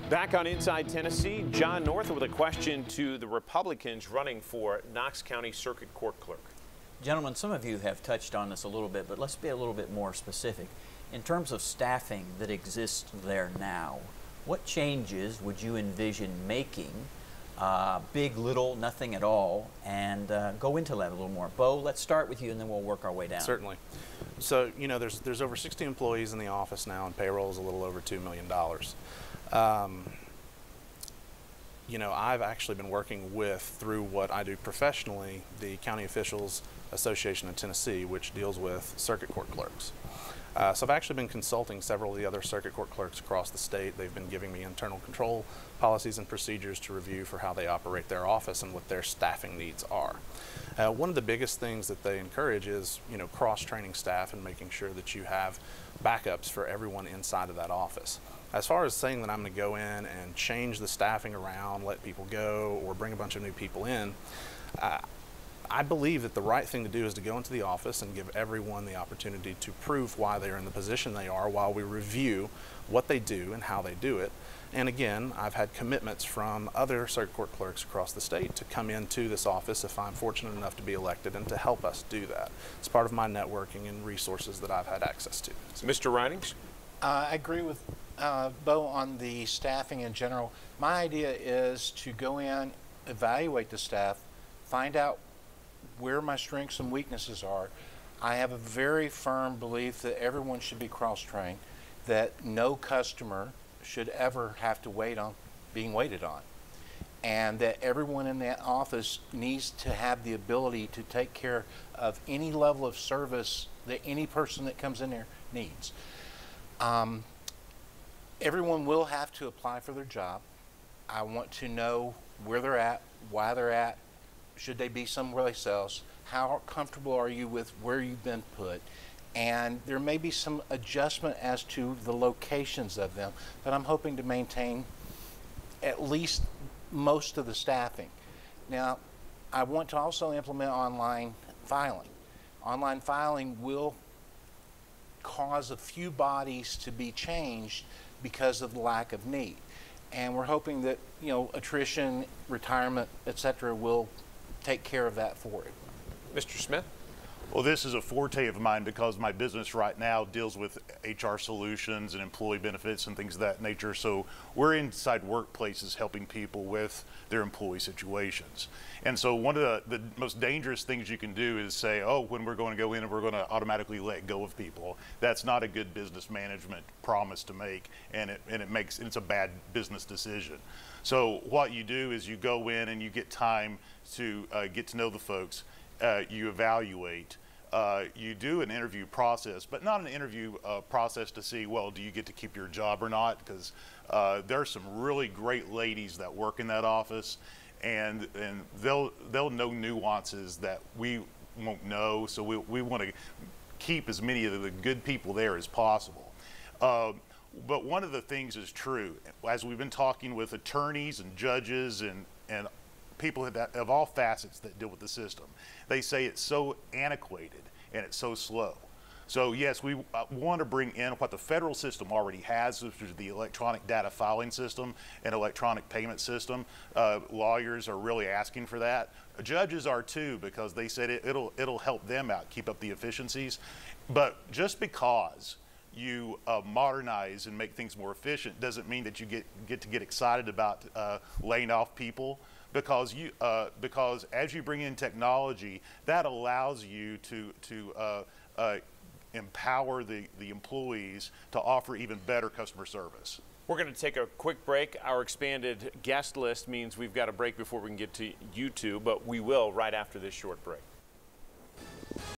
Back on Inside Tennessee, John North with a question to the Republicans running for Knox County Circuit Court clerk. Gentlemen, some of you have touched on this a little bit, but let's be a little bit more specific. In terms of staffing that exists there now, what changes would you envision making? Big, little, nothing at all, and go into that a little more. Bo, let's start with you and then we'll work our way down. Certainly. So, you know, there's over 60 employees in the office now, and payroll is a little over $2 million. You know, I've actually been working with, through what I do professionally, the County Officials Association of Tennessee, which deals with circuit court clerks. So I've actually been consulting several of the other circuit court clerks across the state. They've been giving me internal control policies and procedures to review for how they operate their office and what their staffing needs are. One of the biggest things that they encourage is, you know, cross-training staff and making sure that you have backups for everyone inside of that office. As far as saying that I'm going to go in and change the staffing around, let people go, or bring a bunch of new people in, I believe that the right thing to do is to go into the office and give everyone the opportunity to prove why they're in the position they are while we review what they do and how they do it. And again, I've had commitments from other circuit court clerks across the state to come into this office if I'm fortunate enough to be elected and to help us do that. It's part of my networking and resources that I've had access to. Mr. Ridings? I agree with Bo on the staffing in general. My idea is to go in, evaluate the staff, find out where my strengths and weaknesses are. I have a very firm belief that everyone should be cross-trained, that no customer should ever have to wait on being waited on, and that everyone in that office needs to have the ability to take care of any level of service that any person that comes in there needs. Everyone will have to apply for their job. I want to know where they're at, why they're at, should they be somewhere else, how comfortable are you with where you've been put, and there may be some adjustment as to the locations of them, but I'm hoping to maintain at least most of the staffing. Now, I want to also implement online filing. Online filing will cause a few bodies to be changed because of the lack of need, and we're hoping that, you know, attrition, retirement, etc. will take care of that for it. Mr. Smith? Well, this is a forte of mine because my business right now deals with HR solutions and employee benefits and things of that nature. So we're inside workplaces helping people with their employee situations. And so one of the most dangerous things you can do is say, oh, when we're going to go in and we're going to automatically let go of people. That's not a good business management promise to make, and it's a bad business decision. So what you do is you go in and you get time to get to know the folks. You evaluate, you do an interview process, but not an interview process to see, well, do you get to keep your job or not? Because there are some really great ladies that work in that office, and they'll know nuances that we won't know, so we want to keep as many of the good people there as possible. But one of the things is true, as we've been talking with attorneys and judges and people of all facets that deal with the system, they say it's so antiquated and it's so slow. So yes, we want to bring in what the federal system already has, which is the electronic data filing system and electronic payment system. Lawyers are really asking for that. Judges are too, because they said it'll help them out, keep up the efficiencies. But just because you modernize and make things more efficient doesn't mean that you get to get excited about laying off people. Because as you bring in technology, that allows you to empower the employees to offer even better customer service. We're going to take a quick break. Our expanded guest list means we've got a break before we can get to you two, but we will right after this short break.